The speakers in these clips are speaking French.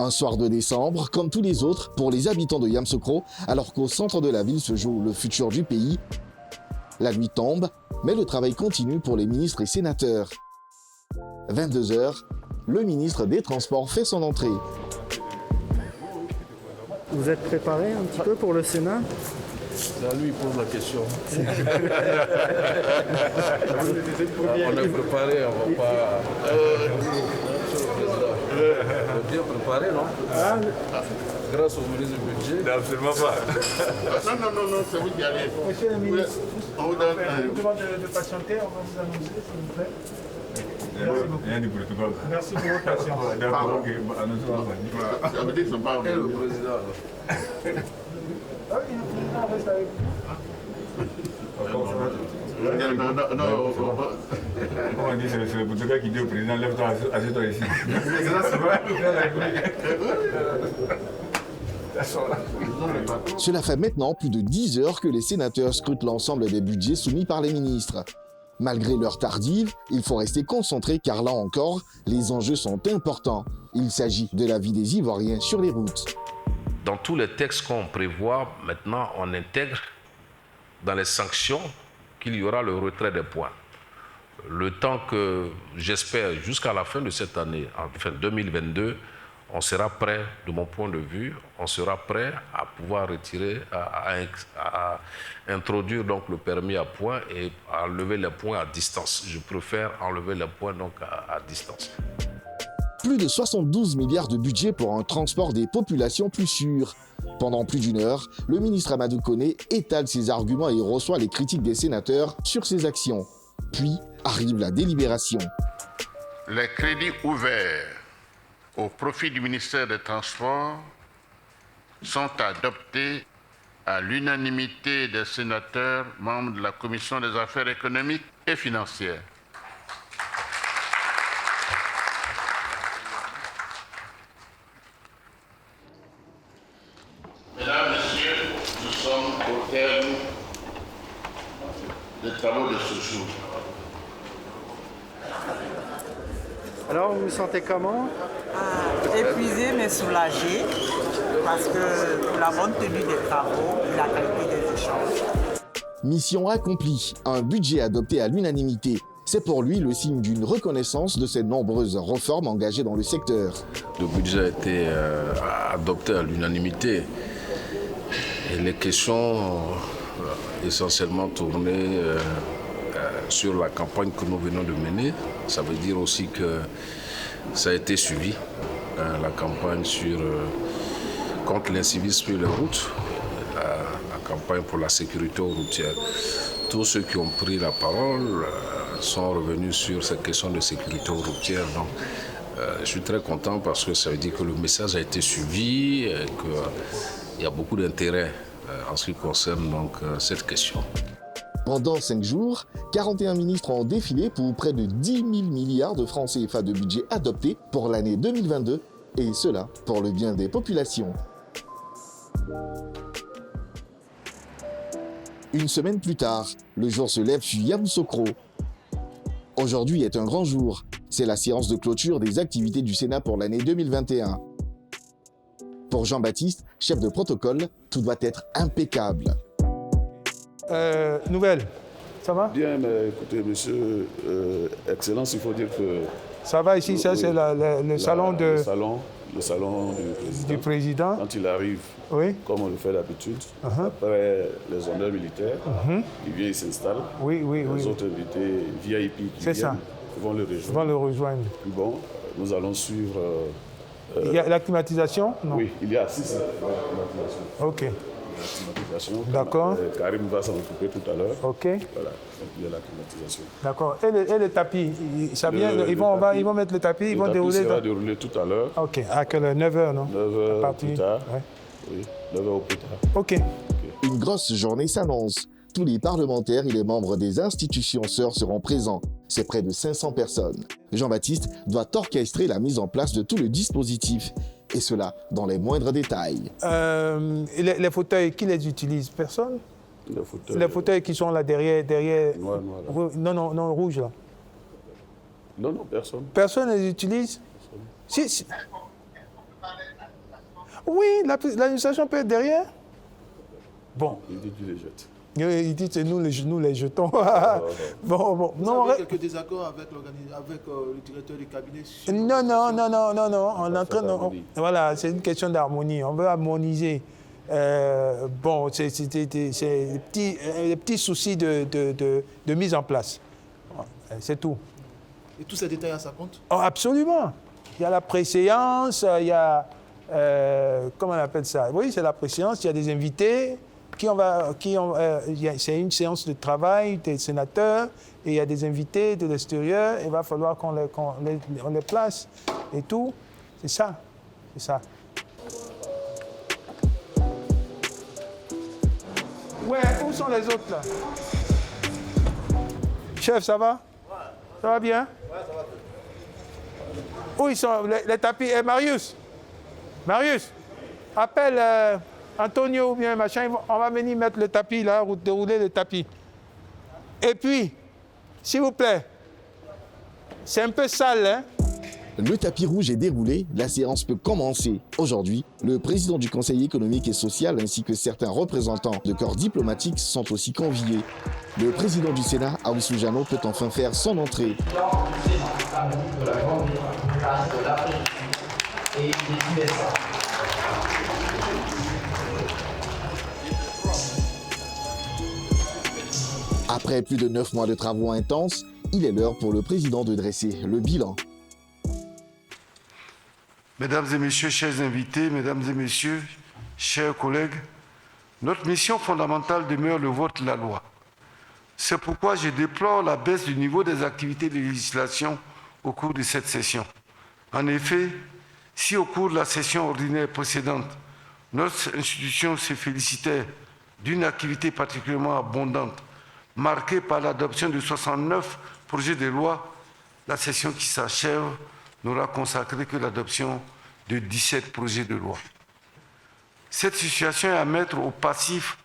Un soir de décembre, comme tous les autres, pour les habitants de Yamoussoukro, alors qu'au centre de la ville se joue le futur du pays. La nuit tombe, mais le travail continue pour les ministres et sénateurs. 22 h, le ministre des Transports fait son entrée. Vous êtes préparé un petit peu pour le Sénat? Là, lui, il pose la question. On est préparé, on ne va pas... On est bien préparé, non? Grâce au ministre du Budget. Non, absolument pas. Non, c'est vous qui allez. Monsieur le ministre, On vous donne je vous demande de patienter, on va vous annoncer, s'il vous plaît. Rien du protocole. Merci pour votre patience. D'accord, ok. Annoncez-moi. Ça veut dire qu'ils ne sont pas Et le président, là. Ah oui, le président reste avec vous. Non. On dit c'est le protocole qui dit au président, lève-toi, assieds-toi ici. Cela fait maintenant plus de 10 heures que les sénateurs scrutent l'ensemble des budgets soumis par les ministres. Malgré l'heure tardive, il faut rester concentré car là encore, les enjeux sont importants. Il s'agit de la vie des Ivoiriens sur les routes. Dans tous les textes qu'on prévoit, maintenant, on intègre dans les sanctions qu'il y aura le retrait des points. Le temps que, j'espère, jusqu'à la fin de cette année, enfin 2022, on sera prêt, de mon point de vue, on sera prêt à pouvoir retirer, à introduire donc le permis à points et à enlever les points à distance. Je préfère enlever les points donc à distance. Plus de 72 milliards de budget pour un transport des populations plus sûr. Pendant plus d'une heure, le ministre Amadou Koné étale ses arguments et reçoit les critiques des sénateurs sur ses actions. Puis arrive la délibération. Les crédits ouverts au profit du ministère des Transports sont adoptés à l'unanimité des sénateurs membres de la Commission des affaires économiques et financières. Mesdames, Messieurs, nous sommes au terme des travaux de ce jour. Alors, vous vous sentez comment? Épuisé mais soulagé parce que pour la bonne tenue des travaux et la qualité des échanges. Mission accomplie, un budget adopté à l'unanimité. C'est pour lui le signe d'une reconnaissance de ces nombreuses réformes engagées dans le secteur. Le budget a été adopté à l'unanimité et les questions essentiellement tournées sur la campagne que nous venons de mener. Ça veut dire aussi que ça a été suivi, la campagne contre l'incivisme sur les routes, la campagne pour la sécurité routière. Tous ceux qui ont pris la parole sont revenus sur cette question de sécurité routière. Donc, je suis très content parce que ça veut dire que le message a été suivi et qu'il y a beaucoup d'intérêt en ce qui concerne donc, cette question. Pendant 5 jours, 41 ministres ont défilé pour près de 10 000 milliards de francs CFA de budget adopté pour l'année 2022, et cela pour le bien des populations. Une semaine plus tard, le jour se lève sur Yamoussoukro. Aujourd'hui est un grand jour. C'est la séance de clôture des activités du Sénat pour l'année 2021. Pour Jean-Baptiste, chef de protocole, tout doit être impeccable. Nouvelle, ça va? Bien, mais écoutez, monsieur, Excellence, il faut dire que... Ça va ici, ça c'est le salon de... Le salon du président. Quand il arrive, oui, comme on le fait d'habitude, après les honneurs militaires, il vient, il s'installe. Oui. Les autres invités VIP qui viennent, vont le rejoindre. Puis bon, nous allons suivre... il y a la climatisation? Non. Oui, il y a 6 climatisations. Ok. D'accord. Karim va s'en occuper tout à l'heure. Ok. Voilà, donc il y a la climatisation. D'accord. Et le tapis, ça vient, ils vont mettre le tapis, ils vont dérouler. Le tapis sera déroulé tout à l'heure. Ok. À quelle heure? 9h, non? 9h plus tard. Ouais. Oui, 9h au plus tard. Ok. Une grosse journée s'annonce. Tous les parlementaires et les membres des institutions sœurs seront présents. C'est près de 500 personnes. Jean-Baptiste doit orchestrer la mise en place de tout le dispositif. Et cela dans les moindres détails. Les fauteuils, qui les utilise? Personne? Les fauteuils qui sont là derrière... Noir, non, rouge là. Non, personne. Personne ne les utilise? Si. Oui, l'administration peut être derrière. Bon. Il dit qu'il les jette. Il dit que nous les jetons. Bon. Vous avez quelques désaccords avec le directeur du cabinet? Non. On est en train de... Voilà, c'est une question d'harmonie. On veut harmoniser. Bon, c'est des petits soucis de mise en place. C'est tout. Et tous ces détails, ça compte? Oh, absolument. Il y a la préséance, il y a... comment on appelle ça? Oui, c'est la préséance. Il y a des invités. C'est une séance de travail des sénateurs et il y a des invités de l'extérieur. Il va falloir qu'on les place et tout. C'est ça. Ouais, où sont les autres là? Chef, ça va? Ouais. Ça va bien? Ouais, ça va. Où ils sont les tapis? Marius, appelle Antonio ou bien machin, on va venir mettre le tapis là, dérouler le tapis. Et puis, s'il vous plaît, c'est un peu sale, hein? Le tapis rouge est déroulé, la séance peut commencer. Aujourd'hui, le président du Conseil économique et social ainsi que certains représentants de corps diplomatiques sont aussi conviés. Le président du Sénat, Aoussou Jano, peut enfin faire son entrée. Après plus de 9 mois de travaux intenses, il est l'heure pour le président de dresser le bilan. Mesdames et messieurs, chers invités, mesdames et messieurs, chers collègues, notre mission fondamentale demeure le vote de la loi. C'est pourquoi je déplore la baisse du niveau des activités de législation au cours de cette session. En effet, si au cours de la session ordinaire précédente, notre institution se félicitait d'une activité particulièrement abondante, marquée par l'adoption de 69 projets de loi, la session qui s'achève n'aura consacré que l'adoption de 17 projets de loi. Cette situation est à mettre au passif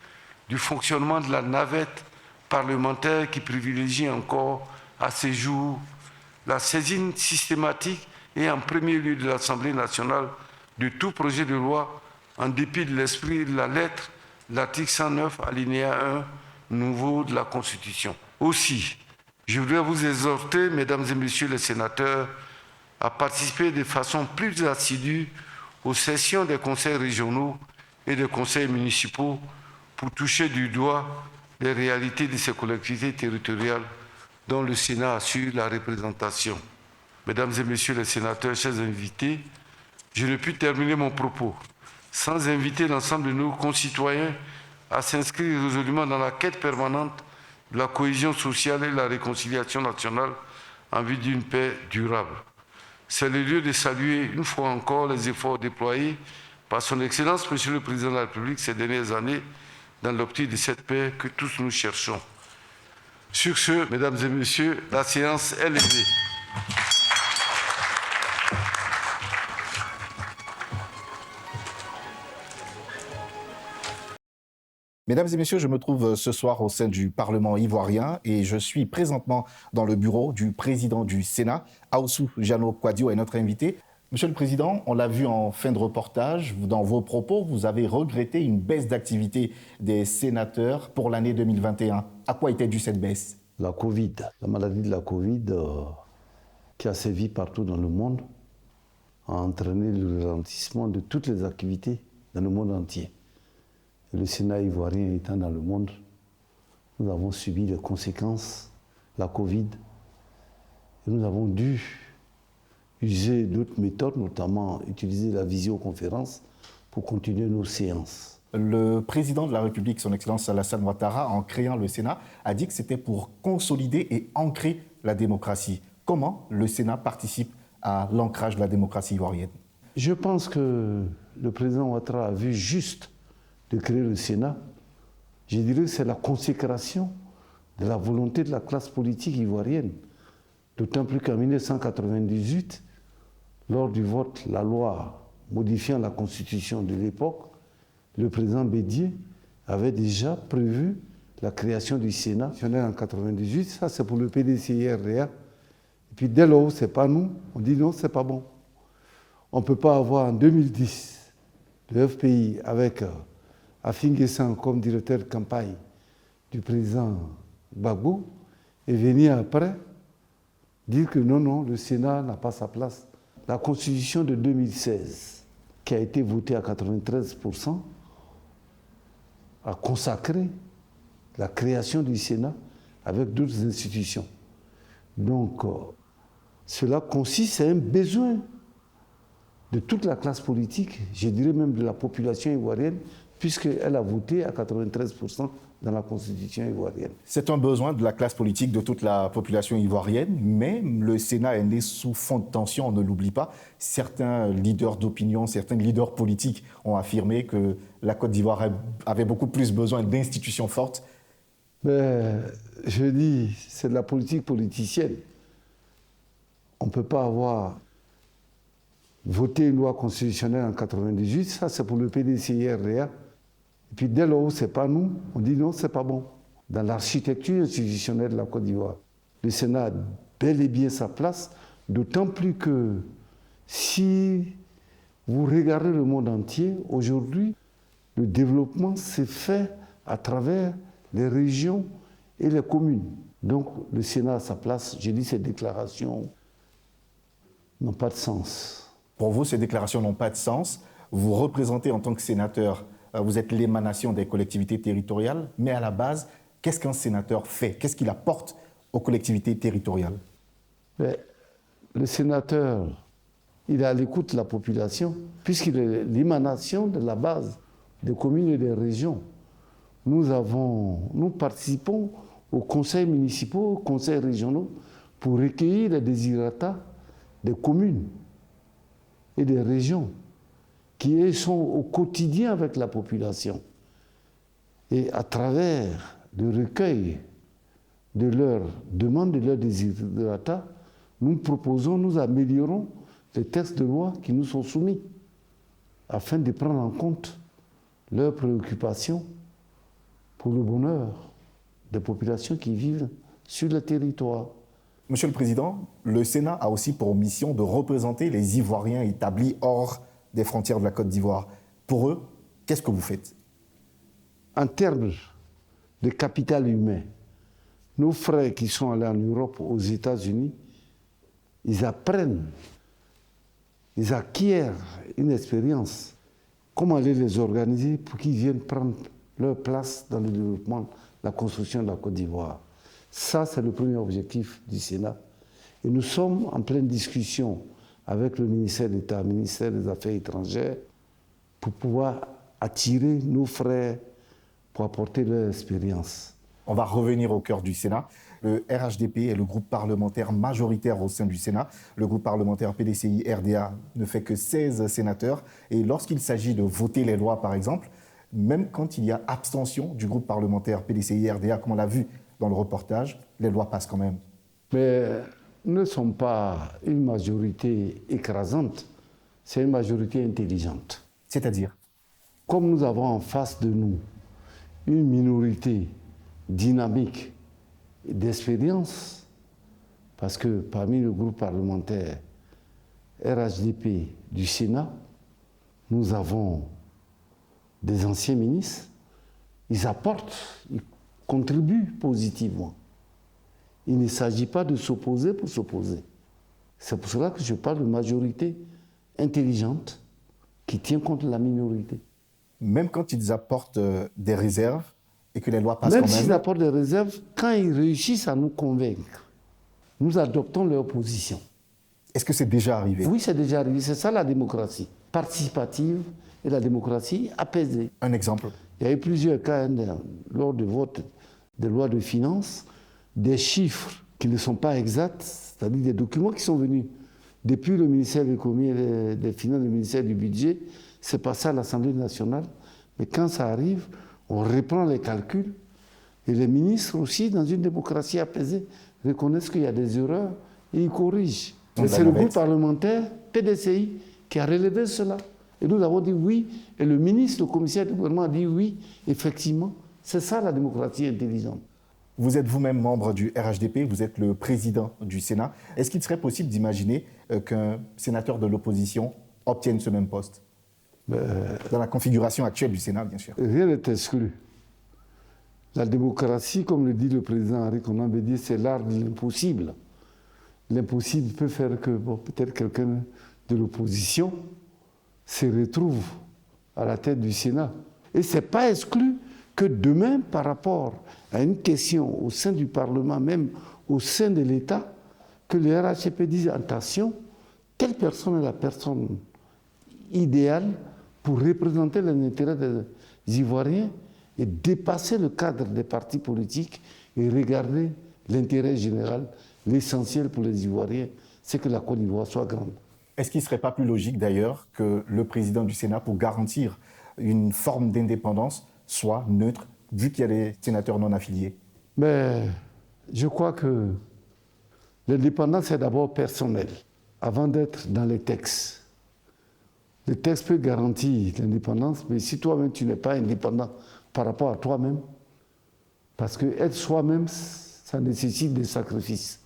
du fonctionnement de la navette parlementaire qui privilégie encore à ce jour la saisine systématique et en premier lieu de l'Assemblée nationale de tout projet de loi en dépit de l'esprit et de la lettre de l'article 109 alinéa 1 nouveau de la Constitution. Aussi, je voudrais vous exhorter, mesdames et messieurs les sénateurs, à participer de façon plus assidue aux sessions des conseils régionaux et des conseils municipaux pour toucher du doigt les réalités de ces collectivités territoriales dont le Sénat assure la représentation. Mesdames et messieurs les sénateurs, chers invités, je ne puis terminer mon propos sans inviter l'ensemble de nos concitoyens à s'inscrire résolument dans la quête permanente de la cohésion sociale et de la réconciliation nationale en vue d'une paix durable. C'est le lieu de saluer une fois encore les efforts déployés par son Excellence, Monsieur le Président de la République, ces dernières années, dans l'optique de cette paix que tous nous cherchons. Sur ce, mesdames et messieurs, la séance est levée. Mesdames et messieurs, je me trouve ce soir au sein du Parlement ivoirien et je suis présentement dans le bureau du président du Sénat, Aoussou Jano Kouadio est notre invité. Monsieur le Président, on l'a vu en fin de reportage, dans vos propos, vous avez regretté une baisse d'activité des sénateurs pour l'année 2021. À quoi était due cette baisse? La Covid, la maladie de la Covid qui a sévi partout dans le monde a entraîné le ralentissement de toutes les activités dans le monde entier. Et le Sénat ivoirien étant dans le monde, nous avons subi les conséquences, la Covid, et nous avons dû user d'autres méthodes, notamment utiliser la visioconférence pour continuer nos séances. Le président de la République, son Excellence Alassane Ouattara, en créant le Sénat, a dit que c'était pour consolider et ancrer la démocratie. Comment le Sénat participe à l'ancrage de la démocratie ivoirienne? Je pense que le président Ouattara a vu juste de créer le Sénat. Je dirais que c'est la consécration de la volonté de la classe politique ivoirienne. D'autant plus qu'en 1998, lors du vote, la loi modifiant la constitution de l'époque, le président Bédié avait déjà prévu la création du Sénat. En 1998, ça c'est pour le PDCIRDA. Et puis dès lors, c'est pas nous, on dit non, c'est pas bon. On ne peut pas avoir en 2010 le FPI avec Afin Guessan comme directeur de campagne du président Gbagbo et venir après dire que non, le Sénat n'a pas sa place. La Constitution de 2016, qui a été votée à 93%, a consacré la création du Sénat avec d'autres institutions. Donc, cela consiste à un besoin de toute la classe politique, je dirais même de la population ivoirienne, puisqu'elle a voté à 93% dans la Constitution ivoirienne. C'est un besoin de la classe politique, de toute la population ivoirienne, mais le Sénat est né sous fond de tension, on ne l'oublie pas. Certains leaders d'opinion, certains leaders politiques ont affirmé que la Côte d'Ivoire avait beaucoup plus besoin d'institutions fortes. Je dis, c'est de la politique politicienne. On ne peut pas avoir voté une loi constitutionnelle en 1998, ça c'est pour le PDCI-RDA. Et puis dès lors où ce n'est pas nous, on dit non, ce n'est pas bon. Dans l'architecture institutionnelle de la Côte d'Ivoire, le Sénat a bel et bien sa place, d'autant plus que si vous regardez le monde entier, aujourd'hui, le développement s'est fait à travers les régions et les communes. Donc le Sénat a sa place. J'ai dit ces déclarations n'ont pas de sens. Pour vous, ces déclarations n'ont pas de sens. Vous représentez en tant que sénateur, vous êtes l'émanation des collectivités territoriales, mais à la base, qu'est-ce qu'un sénateur fait? Qu'est-ce qu'il apporte aux collectivités territoriales? Le sénateur, il est à l'écoute de la population, puisqu'il est l'émanation de la base des communes et des régions. Nous participons aux conseils municipaux, aux conseils régionaux, pour recueillir les désirata des communes et des régions qui sont au quotidien avec la population. Et à travers le recueil de leurs demandes, de leurs désirata, nous proposons, nous améliorons les textes de loi qui nous sont soumis afin de prendre en compte leurs préoccupations pour le bonheur des populations qui vivent sur le territoire. Monsieur le Président, le Sénat a aussi pour mission de représenter les Ivoiriens établis hors des frontières de la Côte d'Ivoire. Pour eux, qu'est-ce que vous faites? En termes de capital humain, nos frères qui sont allés en Europe, aux États-Unis, ils apprennent, ils acquièrent une expérience. Comment aller les organiser pour qu'ils viennent prendre leur place dans le développement, la construction de la Côte d'Ivoire. Ça, c'est le premier objectif du Sénat. Et nous sommes en pleine discussion avec le ministère d'État, le ministère des Affaires étrangères, pour pouvoir attirer nos frères pour apporter leur expérience. On va revenir au cœur du Sénat. Le RHDP est le groupe parlementaire majoritaire au sein du Sénat. Le groupe parlementaire PDCI-RDA ne fait que 16 sénateurs. Et lorsqu'il s'agit de voter les lois, par exemple, même quand il y a abstention du groupe parlementaire PDCI-RDA, comme on l'a vu dans le reportage, les lois passent quand même. Mais nous ne sommes pas une majorité écrasante, c'est une majorité intelligente. C'est-à-dire? Comme nous avons en face de nous une minorité dynamique et d'expérience, parce que parmi le groupe parlementaire RHDP du Sénat, nous avons des anciens ministres, ils apportent, ils contribuent positivement. Il ne s'agit pas de s'opposer pour s'opposer. C'est pour cela que je parle de majorité intelligente qui tient compte de la minorité. Même quand ils apportent des réserves et que les lois passent quand même? Même s'ils apportent des réserves, quand ils réussissent à nous convaincre, nous adoptons leur position. Est-ce que c'est déjà arrivé? Oui, c'est déjà arrivé. C'est ça la démocratie participative et la démocratie apaisée. Un exemple? Il y a eu plusieurs cas lors du vote des lois de finances, des chiffres qui ne sont pas exacts, c'est-à-dire des documents qui sont venus depuis le ministère de l'économie et des finances, le ministère du budget, c'est passé à l'Assemblée nationale. Mais quand ça arrive, on reprend les calculs et les ministres aussi, dans une démocratie apaisée, reconnaissent qu'il y a des erreurs et ils corrigent. C'est le groupe parlementaire PDCI qui a relevé cela. Et nous avons dit oui, et le ministre, le commissaire du gouvernement a dit oui, effectivement, c'est ça la démocratie intelligente. Vous êtes vous-même membre du RHDP, vous êtes le président du Sénat. Est-ce qu'il serait possible d'imaginer qu'un sénateur de l'opposition obtiennent ce même poste? Dans la configuration actuelle du Sénat, bien sûr. Rien n'est exclu. La démocratie, comme le dit le président Henri Konan Bédié, c'est l'art de l'impossible. L'impossible peut faire que peut-être quelqu'un de l'opposition se retrouve à la tête du Sénat. Et ce n'est pas exclu que demain, par rapport à une question au sein du Parlement, même au sein de l'État, que le RHCP dise attention, telle personne est la personne idéale pour représenter les intérêts des Ivoiriens et dépasser le cadre des partis politiques et regarder l'intérêt général, l'essentiel pour les Ivoiriens, c'est que la Côte d'Ivoire soit grande. Est-ce qu'il ne serait pas plus logique d'ailleurs que le président du Sénat, pour garantir une forme d'indépendance, soit neutre, vu qu'il y a des sénateurs non affiliés? Mais je crois que l'indépendance est d'abord personnelle, avant d'être dans les textes. Le texte peut garantir l'indépendance, mais si toi-même tu n'es pas indépendant par rapport à toi-même, parce que être soi-même, ça nécessite des sacrifices.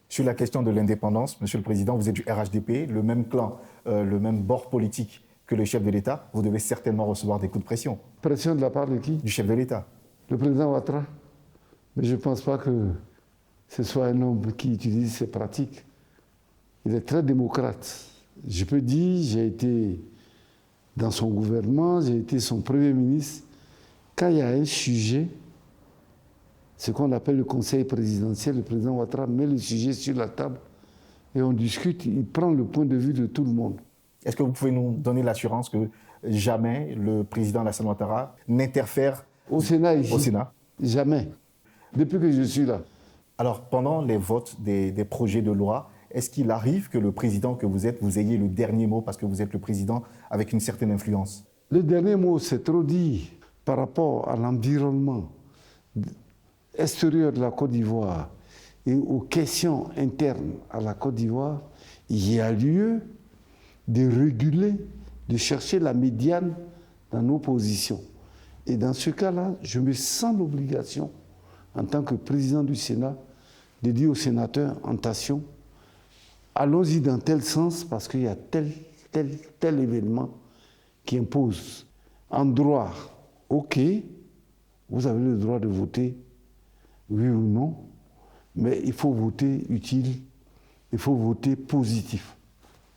Sur la question de l'indépendance, Monsieur le Président, vous êtes du RHDP, le même clan, le même bord politique que le chef de l'État, vous devez certainement recevoir des coups de pression. Pression de la part de qui? Du chef de l'État. Le président Ouattara. Mais je ne pense pas que ce soit un homme qui utilise ces pratiques. Il est très démocrate. Je peux dire, j'ai été dans son gouvernement, j'ai été son premier ministre. Quand il y a un sujet, ce qu'on appelle le conseil présidentiel, le président Ouattara met le sujet sur la table et on discute, il prend le point de vue de tout le monde. Est-ce que vous pouvez nous donner l'assurance que jamais le président Alassane Ouattara n'interfère au Sénat ici? Au Sénat? Jamais. Depuis que je suis là. Alors, pendant les votes des projets de loi, est-ce qu'il arrive que le président que vous êtes, vous ayez le dernier mot parce que vous êtes le président avec une certaine influence? Le dernier mot, c'est trop dit par rapport à l'environnement extérieur de la Côte d'Ivoire et aux questions internes à la Côte d'Ivoire. Il y a lieu de réguler, de chercher la médiane dans nos positions. Et dans ce cas-là, je me sens l'obligation, en tant que président du Sénat, de dire aux sénateurs, attention, allons-y dans tel sens parce qu'il y a tel événement qui impose. En droit, ok, vous avez le droit de voter, oui ou non, mais il faut voter utile, il faut voter positif.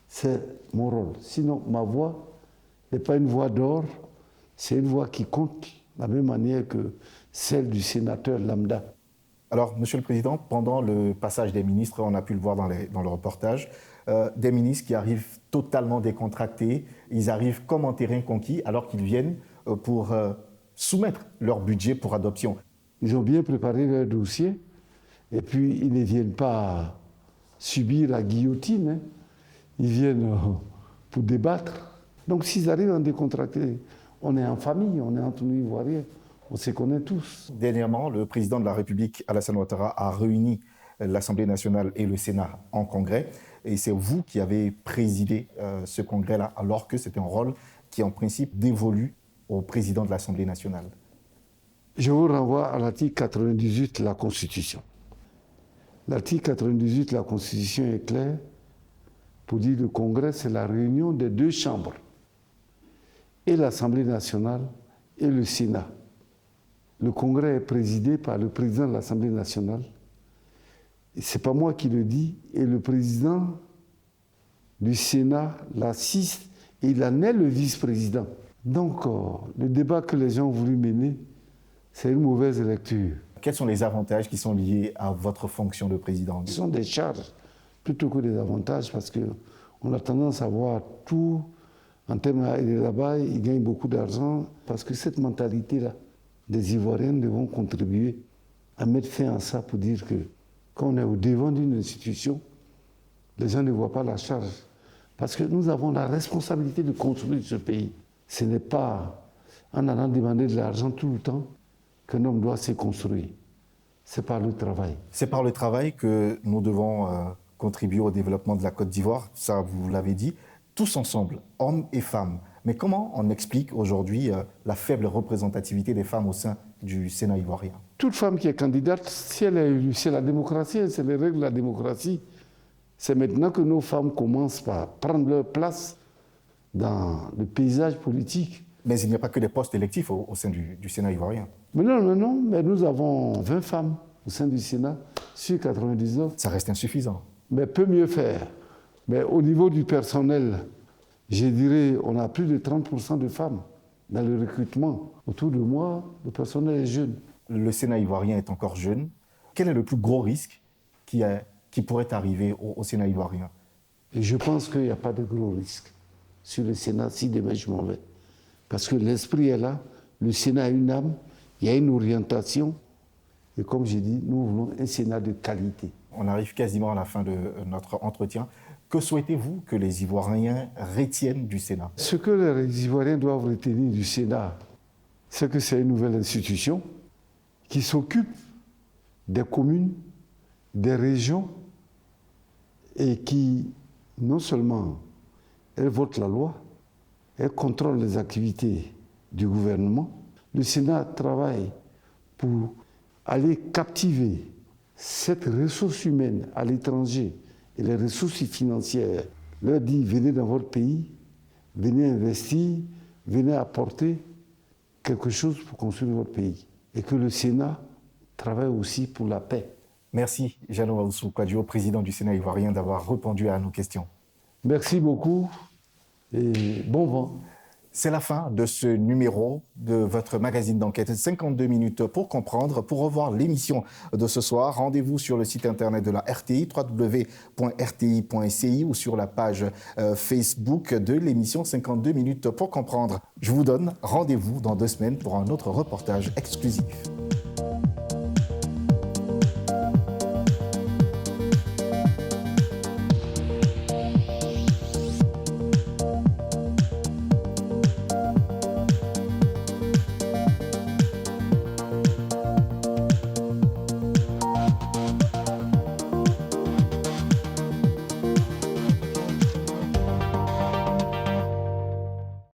C'est mon rôle. Sinon, ma voix n'est pas une voix d'or, c'est une voix qui compte de la même manière que celle du sénateur lambda. Alors, Monsieur le Président, pendant le passage des ministres, on a pu le voir dans le reportage, des ministres qui arrivent totalement décontractés, ils arrivent comme en terrain conquis alors qu'ils viennent pour soumettre leur budget pour adoption. Ils ont bien préparé leur dossier et puis ils ne viennent pas subir la guillotine, hein. Ils viennent pour débattre. Donc s'ils arrivent en décontracté, on est en famille, on est entre nous Ivoiriens, on se connaît tous. Dernièrement, le président de la République, Alassane Ouattara, a réuni l'Assemblée nationale et le Sénat en congrès. Et c'est vous qui avez présidé ce congrès-là, alors que c'est un rôle qui, en principe, dévolu au président de l'Assemblée nationale. Je vous renvoie à l'article 98 de la Constitution. L'article 98 de la Constitution est clair pour dire que le Congrès, c'est la réunion des deux chambres, et l'Assemblée nationale et le Sénat. Le Congrès est présidé par le président de l'Assemblée nationale. Ce n'est pas moi qui le dis, et le président du Sénat l'assiste, et il en est le vice-président. Donc, le débat que les gens ont voulu mener, c'est une mauvaise lecture. Quels sont les avantages qui sont liés à votre fonction de président? Ce sont des charges plutôt que des avantages, parce qu'on a tendance à voir tout en termes de là-bas, ils gagnent beaucoup d'argent, parce que cette mentalité-là, des Ivoiriens devront contribuer à mettre fin à ça pour dire que quand on est au devant d'une institution, les gens ne voient pas la charge. Parce que nous avons la responsabilité de construire ce pays. Ce n'est pas en allant demander de l'argent tout le temps qu'un homme doit se construire. C'est par le travail. C'est par le travail que nous devons contribuer au développement de la Côte d'Ivoire, ça vous l'avez dit, tous ensemble, hommes et femmes. Mais comment on explique aujourd'hui la faible représentativité des femmes au sein du Sénat ivoirien? Toute femme qui est candidate, si elle est élue, c'est la démocratie, c'est les règles de la démocratie. C'est maintenant que nos femmes commencent par prendre leur place dans le paysage politique. Mais il n'y a pas que des postes électifs au sein du Sénat ivoirien. Mais non, mais nous avons 20 femmes au sein du Sénat sur 99. Ça reste insuffisant. Mais peut mieux faire. Mais au niveau du personnel, je dirais, on a plus de 30% de femmes dans le recrutement. Autour de moi, le personnel est jeune. Le Sénat ivoirien est encore jeune. Quel est le plus gros risque qui pourrait arriver au Sénat ivoirien? Et je pense qu'il n'y a pas de gros risque sur le Sénat si demain je m'en vais. Parce que l'esprit est là, le Sénat a une âme, il y a une orientation. Et comme j'ai dit, nous voulons un Sénat de qualité. On arrive quasiment à la fin de notre entretien. Que souhaitez-vous que les Ivoiriens retiennent du Sénat? Ce que les Ivoiriens doivent retenir du Sénat, c'est que c'est une nouvelle institution qui s'occupe des communes, des régions et qui, non seulement, elle vote la loi, elle contrôle les activités du gouvernement. Le Sénat travaille pour aller captiver cette ressource humaine à l'étranger et les ressources financières. Leur dit, venez dans votre pays, venez investir, venez apporter quelque chose pour construire votre pays. Et que le Sénat travaille aussi pour la paix. Merci, Jeannot Ahoussou Kouadio, président du Sénat ivoirien, d'avoir répondu à nos questions. Merci beaucoup et bon vent. C'est la fin de ce numéro de votre magazine d'enquête 52 minutes pour comprendre. Pour revoir l'émission de ce soir, rendez-vous sur le site internet de la RTI, www.rti.ci ou sur la page Facebook de l'émission 52 minutes pour comprendre. Je vous donne rendez-vous dans 2 semaines pour un autre reportage exclusif.